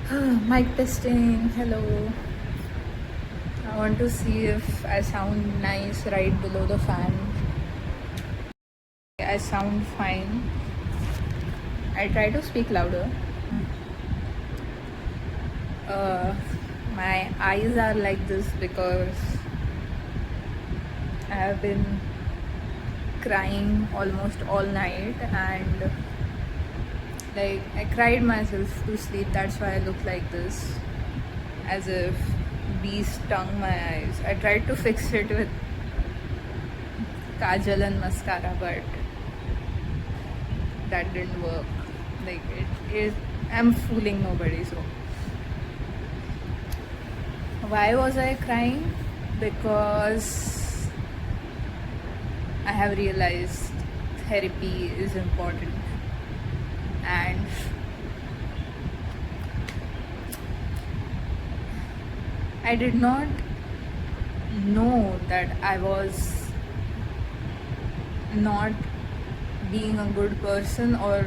Mic testing. Hello. I want to see if I sound nice right below the fan. I sound fine. I try to speak louder. Uh, my eyes are like this because I have been crying almost all night, and like I cried myself to sleep. That's why I look like this, as if bees stung my eyes. I tried to fix it with kajal and mascara, but that didn't work. Like I'm fooling nobody. So why was I crying? Because I have realized therapy is important, and I did not know that I was not being a good person or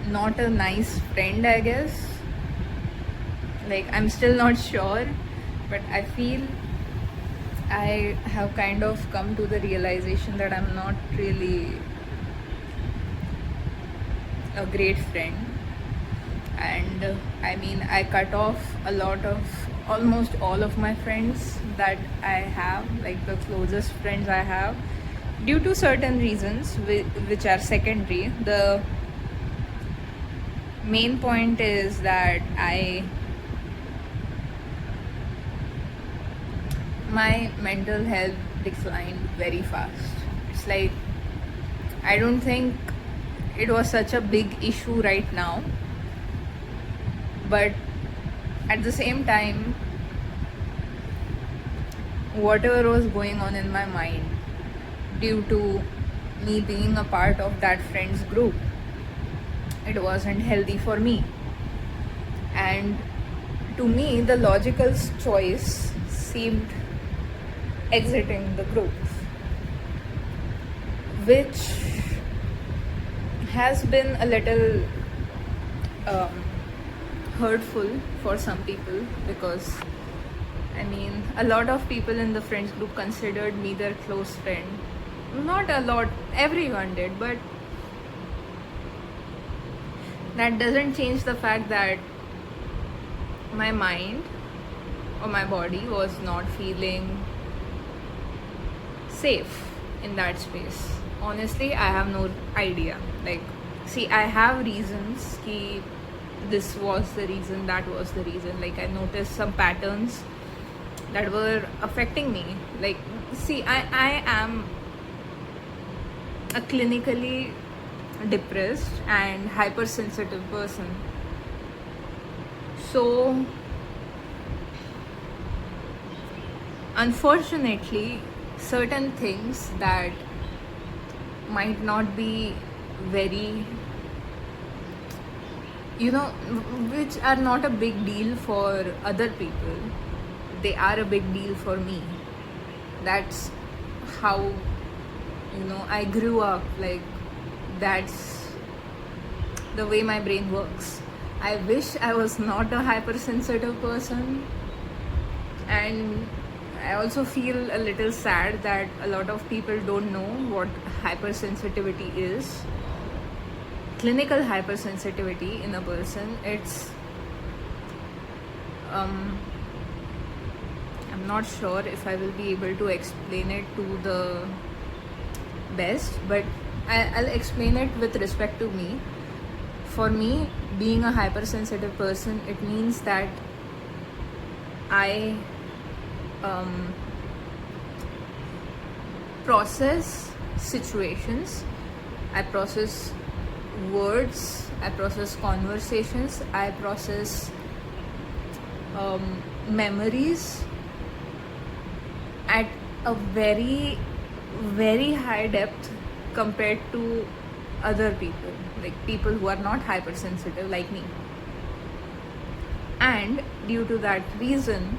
not a nice friend, I guess. Like, I'm still not sure, but I feel I have kind of come to the realization that I'm not really a great friend. And I mean, I cut off a lot of almost all of my friends that I have, like the closest friends I have, due to certain reasons which are secondary. The main point is that my mental health declined very fast. It's like, I don't think it was such a big issue right now, but at the same time, whatever was going on in my mind due to me being a part of that friends group, it wasn't healthy for me. And to me, the logical choice seemed exiting the group, which has been a little hurtful for some people, because I mean, a lot of people in the friends group considered me their close friend. Not a lot, everyone did, but that doesn't change the fact that my mind or my body was not feeling safe in that space. Honestly, I have no idea. Like, see, I have reasons ki this was the reason, that was the reason. Like, I noticed some patterns that were affecting me. Like, see, I am a clinically depressed and hypersensitive person. So, unfortunately, certain things that might not be very, which are not a big deal for other people, they are a big deal for me. That's how, I grew up. Like, that's the way my brain works. I wish I was not a hypersensitive person, and I also feel a little sad that a lot of people don't know what hypersensitivity is. Clinical hypersensitivity in a person, it's I'm not sure if I will be able to explain it to the best, but I'll explain it with respect to me. For me, being a hypersensitive person, it means that I process situations, I process words, I process conversations, I process memories at a very, very high depth compared to other people, like people who are not hypersensitive like me. And due to that reason,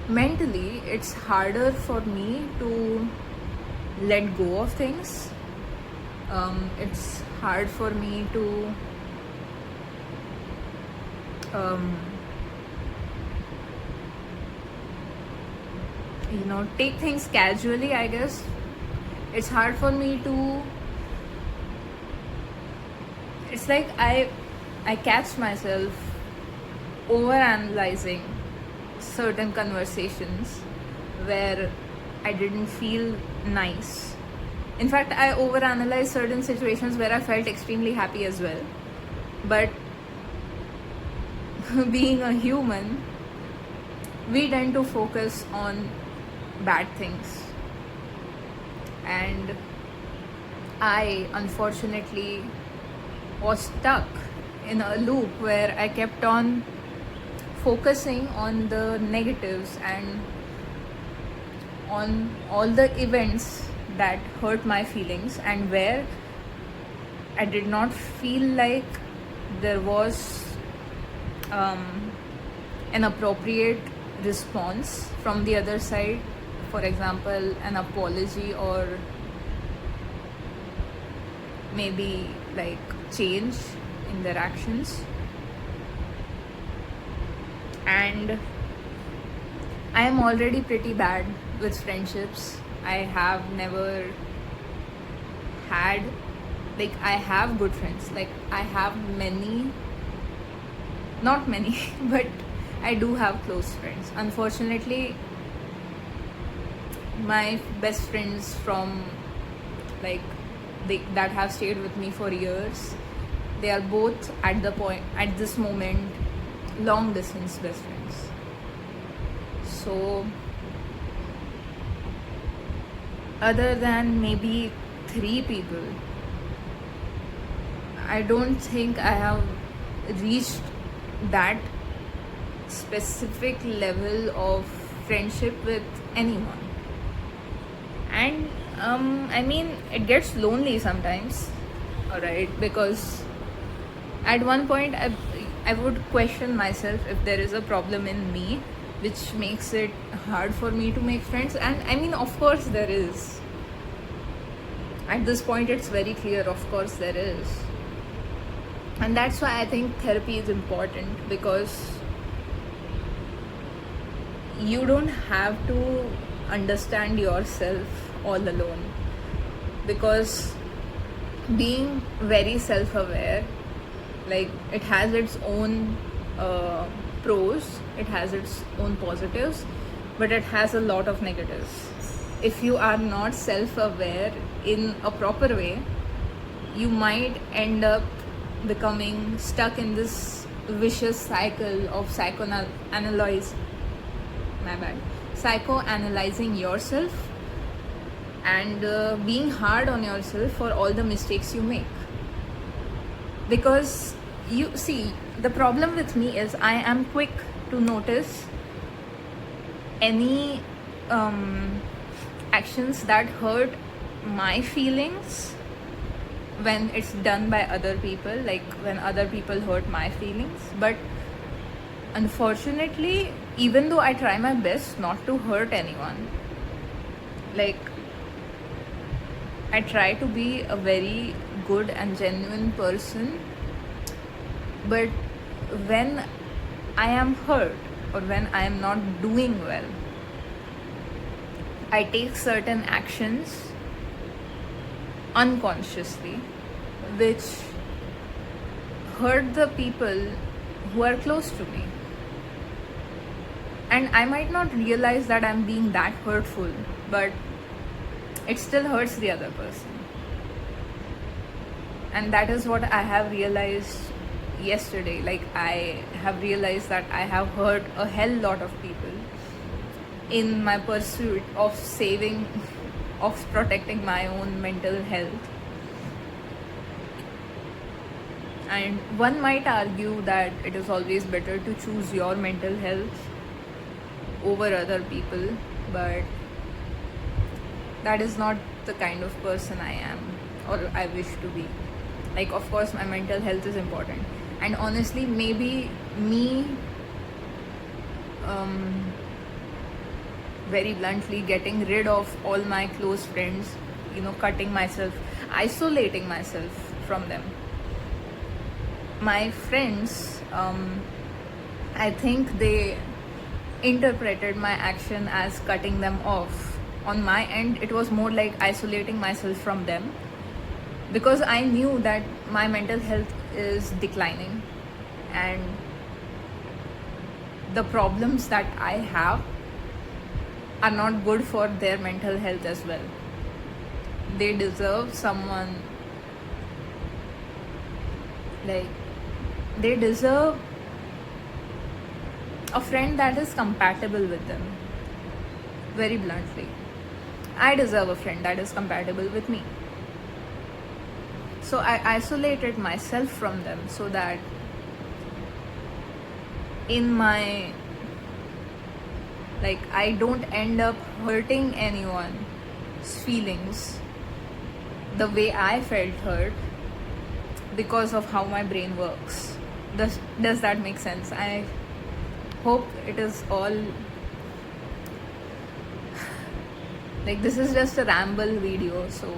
mentally, it's harder for me to let go of things. It's hard for me to um, take things casually, I guess. It's hard for me to, it's like I catch myself over analyzing certain conversations where I didn't feel nice. In fact, I overanalyze certain situations where I felt extremely happy as well. But being a human, we tend to focus on bad things. And I unfortunately was stuck in a loop where I kept on focusing on the negatives and on all the events that hurt my feelings, and where I did not feel like there was an appropriate response from the other side. For example, an apology, or maybe like change in their actions. And I am already pretty bad with friendships. I have never had, like, I have good friends. Like, I have many, not many, but I do have close friends. Unfortunately, my best friends from, like, that have stayed with me for years, they are both at this moment, long distance best friends. So other than maybe 3 people, I don't think I have reached that specific level of friendship with anyone. And I mean, it gets lonely sometimes, alright, because at one point I would question myself if there is a problem in me which makes it hard for me to make friends. And I mean, of course there is. At this point it's very clear, of course there is. And that's why I think therapy is important, because you don't have to understand yourself all alone. Because being very self-aware, like, it has its own pros, it has its own positives, but it has a lot of negatives. If you are not self-aware in a proper way, you might end up becoming stuck in this vicious cycle of psychoanalyzing yourself and being hard on yourself for all the mistakes you make. Because you see, the problem with me is I am quick to notice any actions that hurt my feelings when it's done by other people, like when other people hurt my feelings. But unfortunately, even though I try my best not to hurt anyone, like, I try to be a very good and genuine person, but when I am hurt or when I am not doing well, I take certain actions unconsciously which hurt the people who are close to me. And I might not realize that I'm being that hurtful, but it still hurts the other person. And that is what I have realized yesterday. Like, I have realized that I have hurt a hell lot of people in my pursuit of protecting my own mental health. And one might argue that it is always better to choose your mental health over other people, but that is not the kind of person I am or I wish to be. Like, of course, my mental health is important. And honestly, maybe me, very bluntly, getting rid of all my close friends, cutting myself, isolating myself from them. My friends, I think they interpreted my action as cutting them off. On my end, it was more like isolating myself from them, because I knew that my mental health is declining, and the problems that I have are not good for their mental health as well. They deserve someone, like, they deserve a friend that is compatible with them. Very bluntly, I deserve a friend that is compatible with me. So I isolated myself from them so that in my, like, I don't end up hurting anyone's feelings the way I felt hurt because of how my brain works. Does that make sense? I hope it is all, like, this is just a ramble video, so,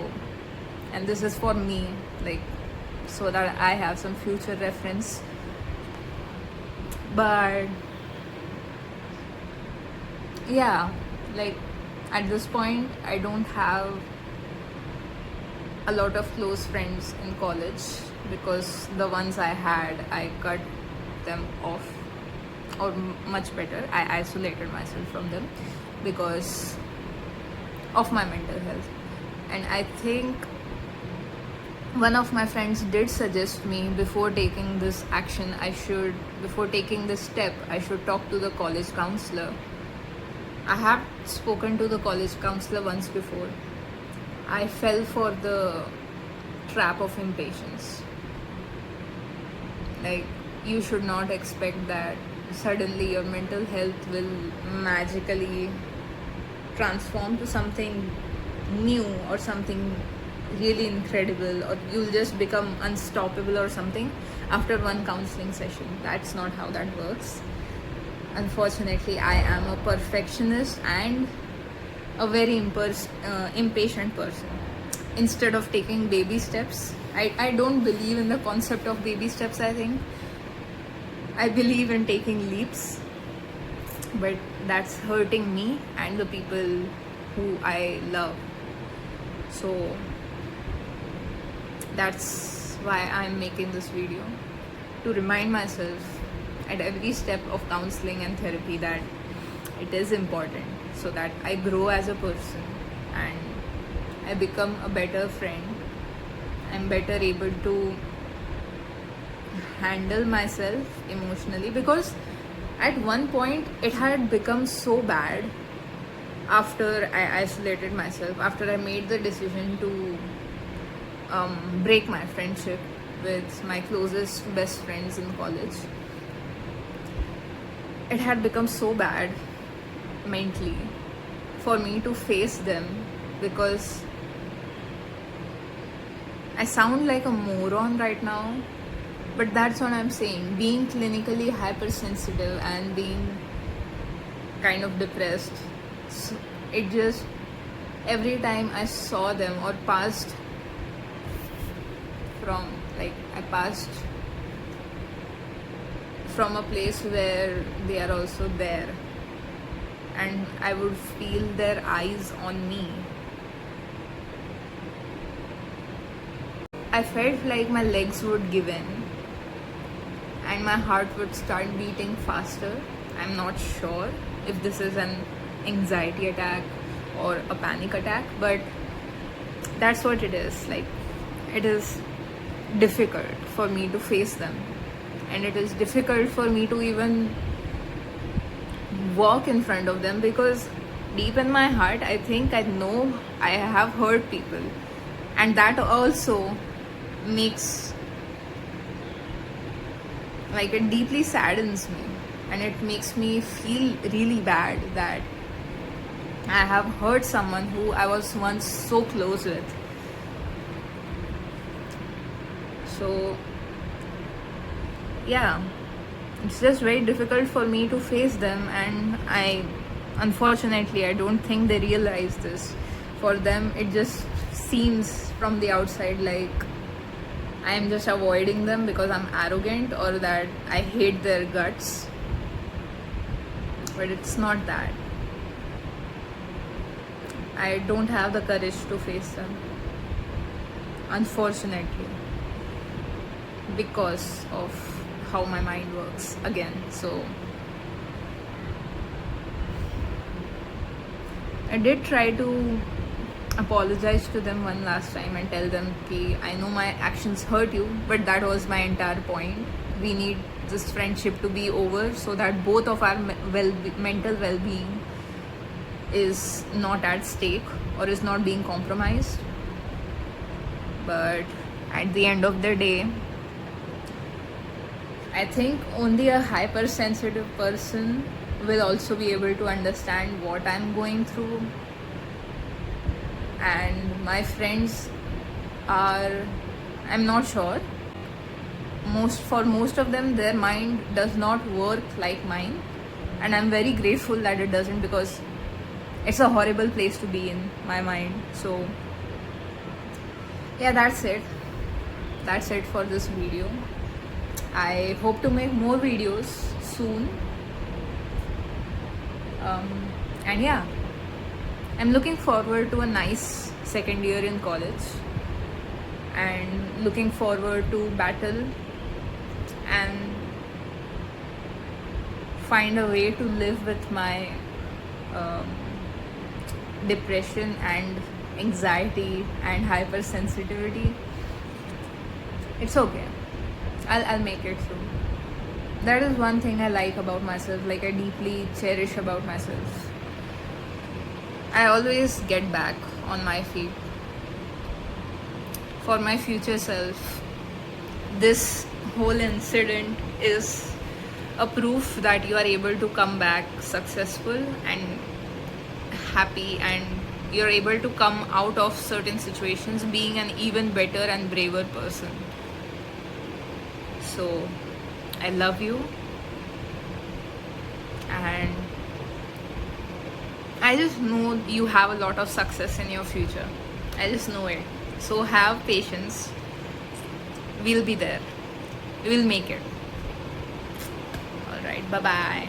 and this is for me, like, so that I have some future reference. But yeah, like, at this point I don't have a lot of close friends in college, because the ones I had, I cut them off, or much better, I isolated myself from them because of my mental health. And I think one of my friends did suggest me, before taking this action, before taking this step, I should talk to the college counselor. I have spoken to the college counselor once before. I fell for the trap of impatience. Like, you should not expect that suddenly your mental health will magically transform to something new or something really incredible, or you'll just become unstoppable or something after one counseling session. That's not how that works. Unfortunately, I am a perfectionist and a very impatient person. Instead of taking baby steps, I don't believe in the concept of baby steps. I think I believe in taking leaps, but that's hurting me and the people who I love. So that's why I'm making this video, to remind myself at every step of counseling and therapy that it is important, so that I grow as a person and I become a better friend. I'm better able to handle myself emotionally, because at one point it had become so bad after I isolated myself, after I made the decision to break my friendship with my closest best friends in college. It had become so bad mentally for me to face them, because I sound like a moron right now, but that's what I'm saying. Being clinically hypersensitive and being kind of depressed, it just, every time I saw them or passed from, like, I passed from a place where they are also there, and I would feel their eyes on me, I felt like my legs would give in and my heart would start beating faster. I'm not sure if this is an anxiety attack or a panic attack, but that's what it is. Like, it is difficult for me to face them, and it is difficult for me to even walk in front of them, because deep in my heart I think I know I have hurt people, and that also makes, like, it deeply saddens me, and it makes me feel really bad that I have hurt someone who I was once so close with. So yeah, it's just very difficult for me to face them, and unfortunately I don't think they realize this. For them it just seems from the outside like I'm just avoiding them because I'm arrogant, or that I hate their guts. but it's not that. I don't have the courage to face them, unfortunately, because of how my mind works again. So I did try to apologize to them one last time and tell them, okay, I know my actions hurt you, but that was my entire point. We need this friendship to be over so that both of our mental well-being is not at stake or is not being compromised. But at the end of the day, I think only a hypersensitive person will also be able to understand what I'm going through. And my friends are, I'm not sure, for most of them, their mind does not work like mine, and I'm very grateful that it doesn't, because it's a horrible place to be in, my mind. So yeah, that's it for this video. I hope to make more videos soon. And yeah, I'm looking forward to a nice second year in college, and looking forward to battle and find a way to live with my depression and anxiety and hypersensitivity. It's okay. I'll make it through. That is one thing I like about myself, like I deeply cherish about myself. I always get back on my feet. For my future self, this whole incident is a proof that you are able to come back successful and happy, and you're able to come out of certain situations being an even better and braver person. So I love you, and I just know you have a lot of success in your future. I just know it. So have patience. We'll be there. We'll make it. All right. Bye bye.